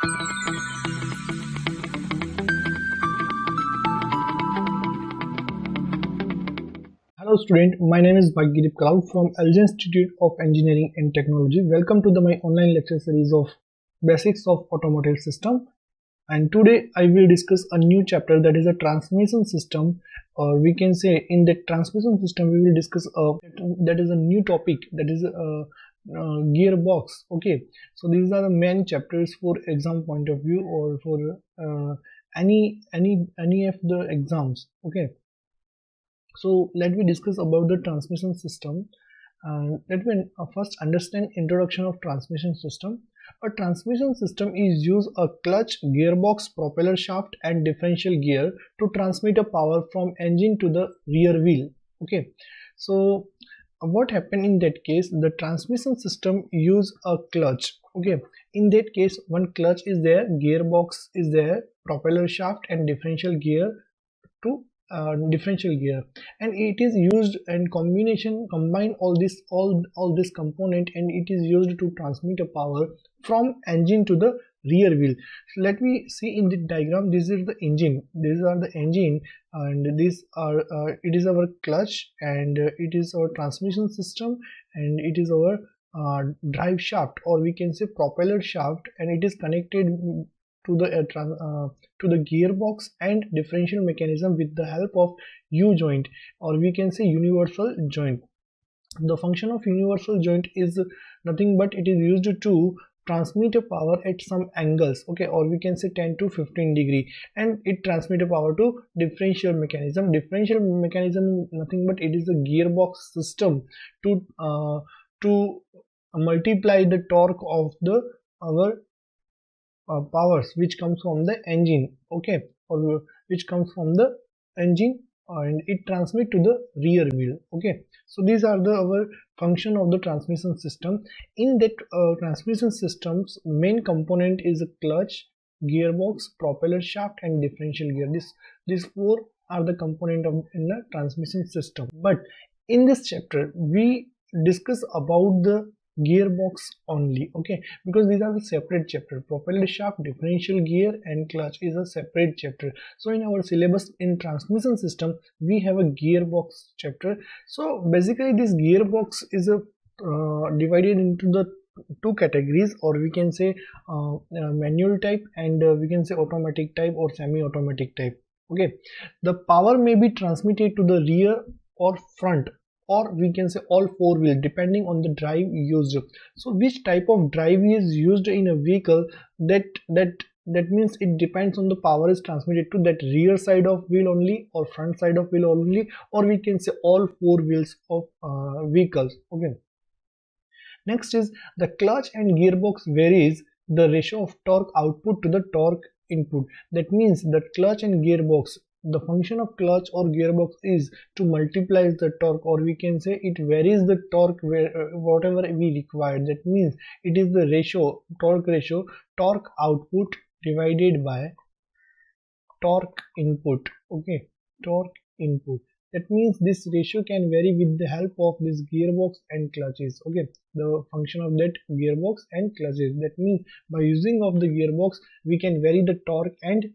Hello student, my name is Kalal from LG Institute of Engineering and Technology. Welcome to my online lecture series of Basics of Automotive System. And today I will discuss a new chapter, that is a transmission system, or we can say in the transmission system we will discuss that is a new topic, that is gearbox. Okay, so these are the main chapters for exam point of view, or for any of the exams. Okay, so let me discuss about the transmission system. Let me first understand introduction of transmission system. A transmission system is use a clutch, gearbox, propeller shaft and differential gear to transmit a power from engine to the rear wheel. Okay, so what happened in that case? The transmission system use a clutch. Okay, in that case one clutch is there, gearbox is there, propeller shaft and differential gear to differential gear, and it is used in combine all this component, and it is used to transmit a power from engine to the rear wheel. So let me see in the diagram. This is the engine, these are the engine, and these are it is our clutch, and it is our transmission system, and it is our drive shaft, or we can say propeller shaft, and it is connected to the gearbox and differential mechanism with the help of U joint, or we can say universal joint. The function of universal joint is nothing but it is used to transmit a power at some angles, okay, or we can say 10 to 15 degree, and it transmit a power to differential mechanism. Differential mechanism nothing but it is a gearbox system to multiply the torque of the our powers which comes from the engine, okay, or which comes from the engine, and it transmit to the rear wheel. Okay, so these are the our function of the transmission system. In that transmission system's main component is a clutch, gearbox, propeller shaft and differential gear. These four are the component of in the transmission system. But in this chapter we discuss about the gearbox only, okay, because these are the separate chapter. Propeller shaft, differential gear and clutch is a separate chapter. So in our syllabus in transmission system we have a gearbox chapter. So basically this gearbox is a divided into the two categories, or we can say manual type, and we can say automatic type or semi-automatic type. Okay, the power may be transmitted to the rear or front, or we can say all four wheels, depending on the drive used. So which type of drive is used in a vehicle, that means it depends on the power is transmitted to that rear side of wheel only, or front side of wheel only, or we can say all four wheels of vehicles. Okay, next is the clutch and gearbox varies the ratio of torque output to the torque input. That means that clutch and gearbox, the function of clutch or gearbox is to multiply the torque, or we can say it varies the torque whatever we require. That means it is the ratio, torque output divided by torque input. Okay, torque input. That means this ratio can vary with the help of this gearbox and clutches. Okay, the function of that gearbox and clutches. That means by using of the gearbox we can vary the torque and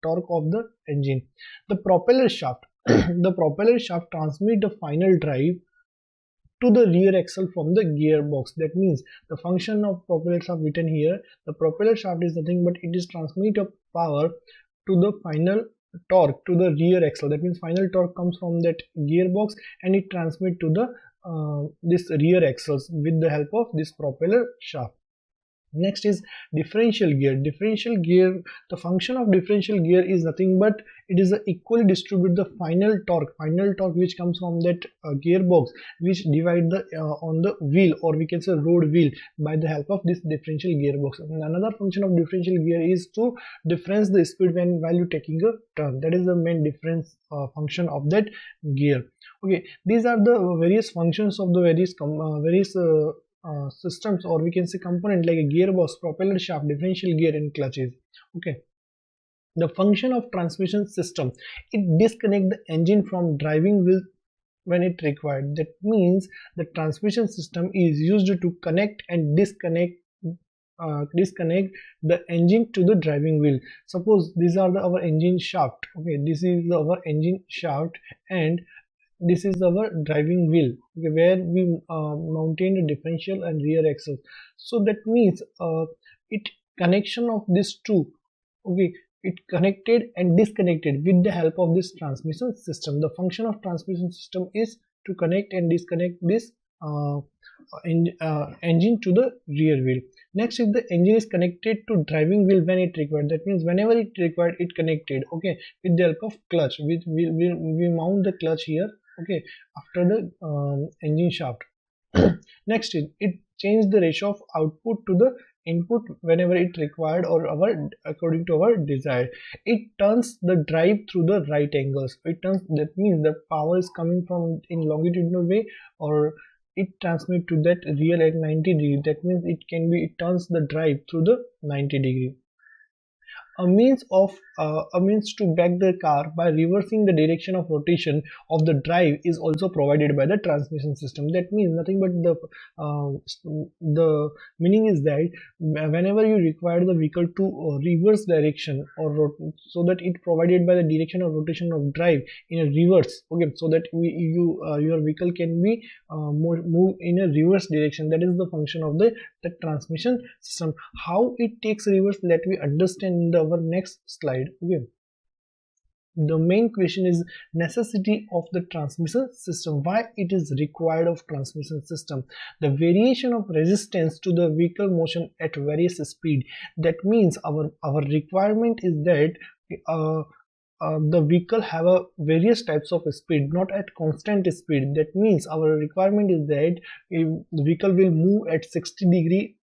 torque of the engine. The propeller shaft the propeller shaft transmit the final drive to the rear axle from the gearbox. That means the function of propeller shaft written here, the propeller shaft is nothing but it is transmit a power to the final torque to the rear axle. That means final torque comes from that gearbox and it transmit to the this rear axles with the help of this propeller shaft. Next is differential gear. Differential gear, the function of differential gear is nothing but it is a equally distribute the final torque which comes from that gearbox, which divide the on the wheel, or we can say road wheel, by the help of this differential gearbox. And another function of differential gear is to difference the speed while you taking a turn. That is the main difference function of that gear. Okay, these are the various functions of the various systems, or we can say component, like a gearbox, propeller shaft, differential gear and clutches. Okay, the function of transmission system, it disconnect the engine from driving wheel when it required. That means the transmission system is used to connect and disconnect disconnect the engine to the driving wheel. Suppose these are our engine shaft. Okay, this is our engine shaft, and this is our driving wheel, okay, where we mountain the differential and rear axle. So that means it connection of these two, okay, it connected and disconnected with the help of this transmission system. The function of transmission system is to connect and disconnect this uh, engine to the rear wheel. Next, if the engine is connected to driving wheel when it required, that means whenever it required, it connected, okay, with the help of clutch. We mount the clutch here, okay, after the engine shaft. Next is it change the ratio of output to the input whenever it required or our according to our desire. It turns the drive through the right angles. It turns, that means the power is coming from in longitudinal way, or it transmit to that real at 90 degree. That means it turns the drive through the 90 degree. A means to back the car by reversing the direction of rotation of the drive is also provided by the transmission system. That means nothing but the meaning is that whenever you require the vehicle to reverse direction or so that it provided by the direction of rotation of drive in a reverse, okay, so that your vehicle can be move in a reverse direction. That is the function of the transmission system. How it takes reverse, let we understand in our next slide. Okay, the main question is necessity of the transmission system. Why it is required of transmission system? The variation of resistance to the vehicle motion at various speed. That means our requirement is that the vehicle have a various types of speed, not at constant speed. That means our requirement is that if the vehicle will move at 60 degree,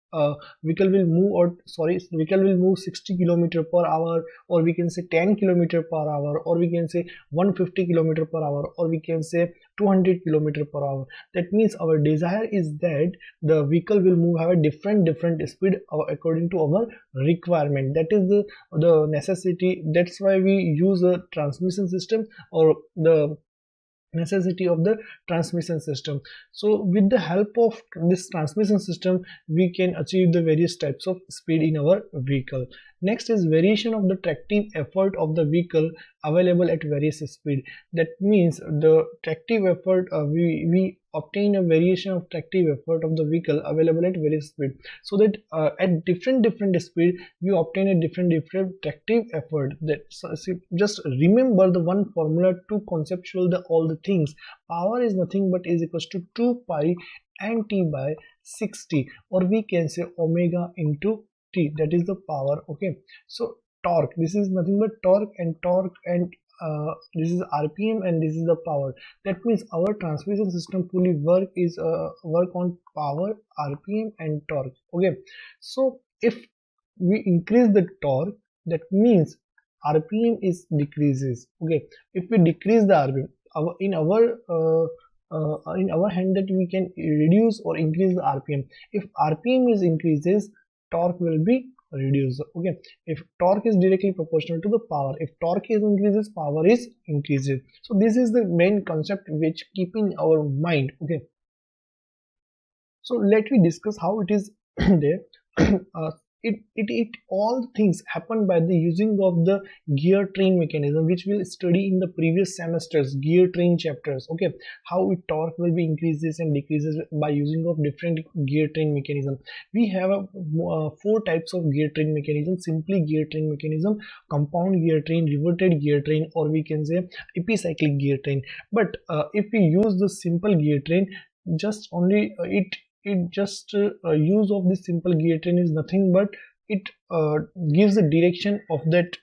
vehicle will move 60 kilometer per hour, or we can say 10 kilometer per hour, or we can say 150 kilometer per hour, or we can say 200 kilometer per hour. That means our desire is that the vehicle will move have a different speed according to our requirement. That is the necessity. That's why we use a transmission system, or the necessity of the transmission system. So with the help of this transmission system, we can achieve the various types of speed in our vehicle. Next is variation of the tractive effort of the vehicle available at various speed. That means the tractive effort, we obtain a variation of tractive effort of the vehicle available at various speed, so that at different speed we obtain a different tractive effort. That, so just remember the one formula to conceptual the all the things. Power is nothing but is equals to 2 pi nt by 60, or we can say omega into t. That is the power. Okay, so torque, this is nothing but torque, and this is rpm, and this is the power. That means our transmission system fully work on power, rpm and torque. Okay, so if we increase the torque, that means rpm is decreases. Okay, if we decrease the rpm, in our hand, that we can reduce or increase the rpm. If rpm is increases, torque will be reduced. Okay, if torque is directly proportional to the power, if torque is increases, power is increases. So this is the main concept which keep in our mind. Okay, so let me discuss how it is there. It all things happen by the using of the gear train mechanism, which we'll study in the previous semesters gear train chapters. Okay, how torque will be increases and decreases by using of different gear train mechanism. We have four types of gear train mechanism: simply gear train mechanism, compound gear train, reverted gear train, or we can say epicyclic gear train. But if we use the simple gear train, just only use of this simple gear train is nothing but it gives the direction of that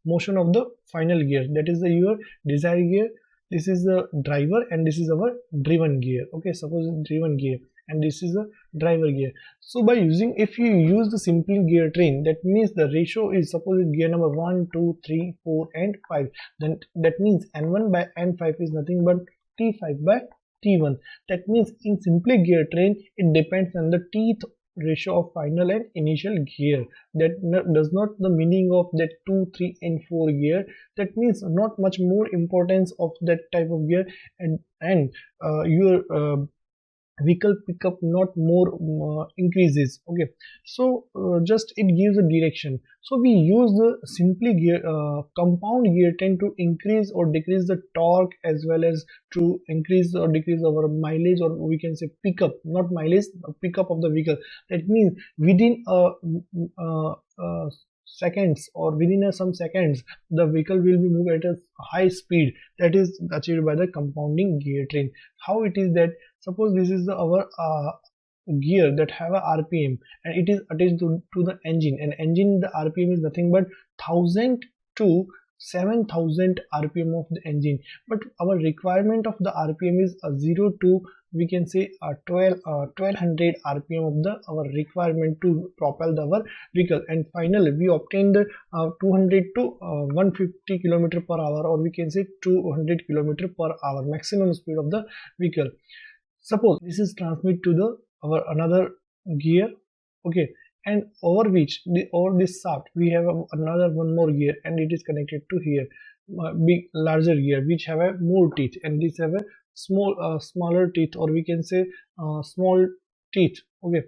motion of the final gear. That is your desired gear, this is the driver, and this is our driven gear. Okay, suppose driven gear, and this is a driver gear. So by using, if you use the simple gear train, that means the ratio is, suppose gear number 1, 2, 3, 4 and 5, then that means n1 by n5 is nothing but t5 by T1. That means in simply gear train, it depends on the teeth ratio of final and initial gear. That does not the meaning of that 2, 3 and 4 gear. That means not much more importance of that type of gear, and your vehicle pickup, not more increases. Okay, so just it gives a direction. So we use the simply gear compound gear tend to increase or decrease the torque, as well as to increase or decrease our mileage, or we can say pickup, not mileage, pickup of the vehicle. That means within seconds, or within some seconds, the vehicle will be moved at a high speed. That is achieved by the compounding gear train. How it is that, suppose this is our gear that have a RPM, and it is attached to the engine, and engine, the RPM is nothing but 1000 to 7000 RPM of the engine, but our requirement of the RPM is 0 to, we can say, 1200 RPM of the our requirement to propel our vehicle. And finally we obtain the 200 to 150 kilometer per hour, or we can say 200 kilometer per hour maximum speed of the vehicle. Suppose this is transmit to the our another gear. Okay, and over which over this shaft we have another one more gear, and it is connected to here, big larger gear which have a more teeth, and this have a smaller teeth, or we can say small teeth. Okay,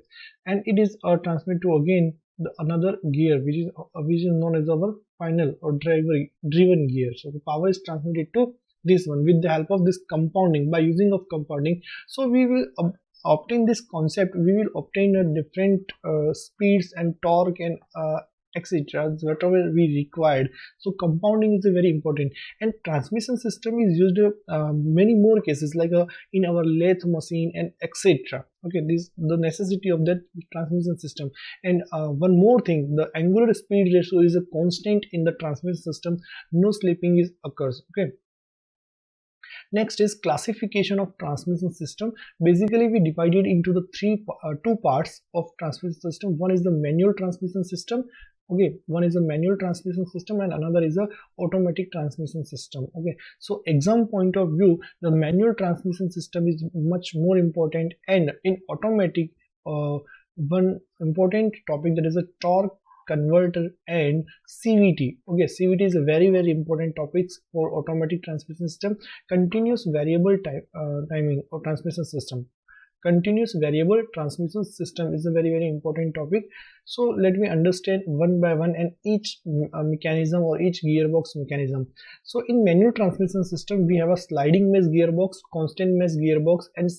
and it is transmit to again the another gear which is known as our final or driven gear. So the power is transmitted to this one with the help of this compounding, by using of compounding. So we will obtain this concept, we will obtain a different speeds and torque and etc, whatever we required. So compounding is a very important, and transmission system is used many more cases, like in our lathe machine and etc. Okay, this the necessity of that transmission system. And one more thing, the angular speed ratio is a constant in the transmission system, no slipping is occurs. Okay, next is classification of transmission system. Basically we divided into the two parts of transmission system. One is the manual transmission system. Okay, one is a manual transmission system, and another is a automatic transmission system. Okay, so exam point of view, the manual transmission system is much more important, and in automatic one important topic, that is a torque converter and CVT. Okay, CVT is a very important topics for automatic transmission system. Continuous variable timing or transmission system. Continuous variable transmission system is a very important topic. So let me understand one by one, and each mechanism or each gearbox mechanism. So in manual transmission system we have a sliding mesh gearbox, constant mesh gearbox, and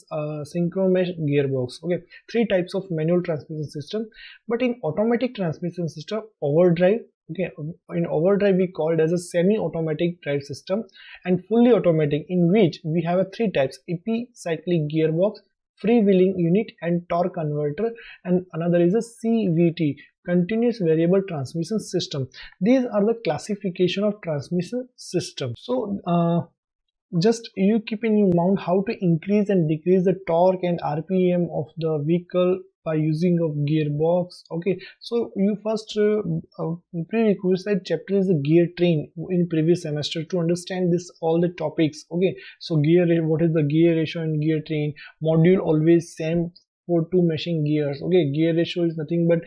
synchro mesh gearbox. Okay, three types of manual transmission system. But in automatic transmission system, overdrive. Okay, in overdrive we call it as a semi-automatic drive system, and fully automatic, in which we have a three types: epicyclic gearbox, freewheeling unit, and torque converter, and another is a CVT, continuous variable transmission system. These are the classification of transmission system. So just you keep in your mind how to increase and decrease the torque and RPM of the vehicle by using of gearbox. Okay, so you first prerequisite chapter is the gear train in previous semester to understand this all the topics. Okay, so gear, what is the gear ratio and gear train module, always same for two meshing gears. Okay, gear ratio is nothing but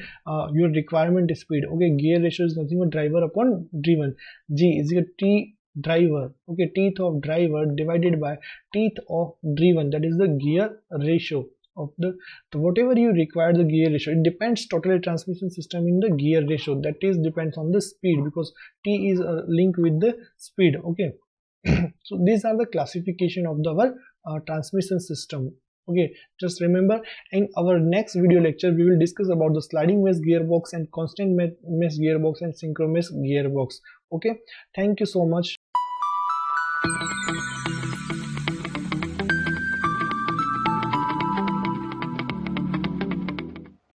your requirement speed. Okay, gear ratio is nothing but driver upon driven. G is equal T driver. Okay, teeth of driver divided by teeth of driven, that is the gear ratio of the whatever you require the gear ratio. It depends totally transmission system in the gear ratio, that is depends on the speed, because T is linked with the speed. Okay, so these are the classification of our transmission system. Okay, just remember, in our next video lecture we will discuss about the sliding mesh gearbox and constant mesh gearbox and synchro mesh gearbox. Okay, thank you so much.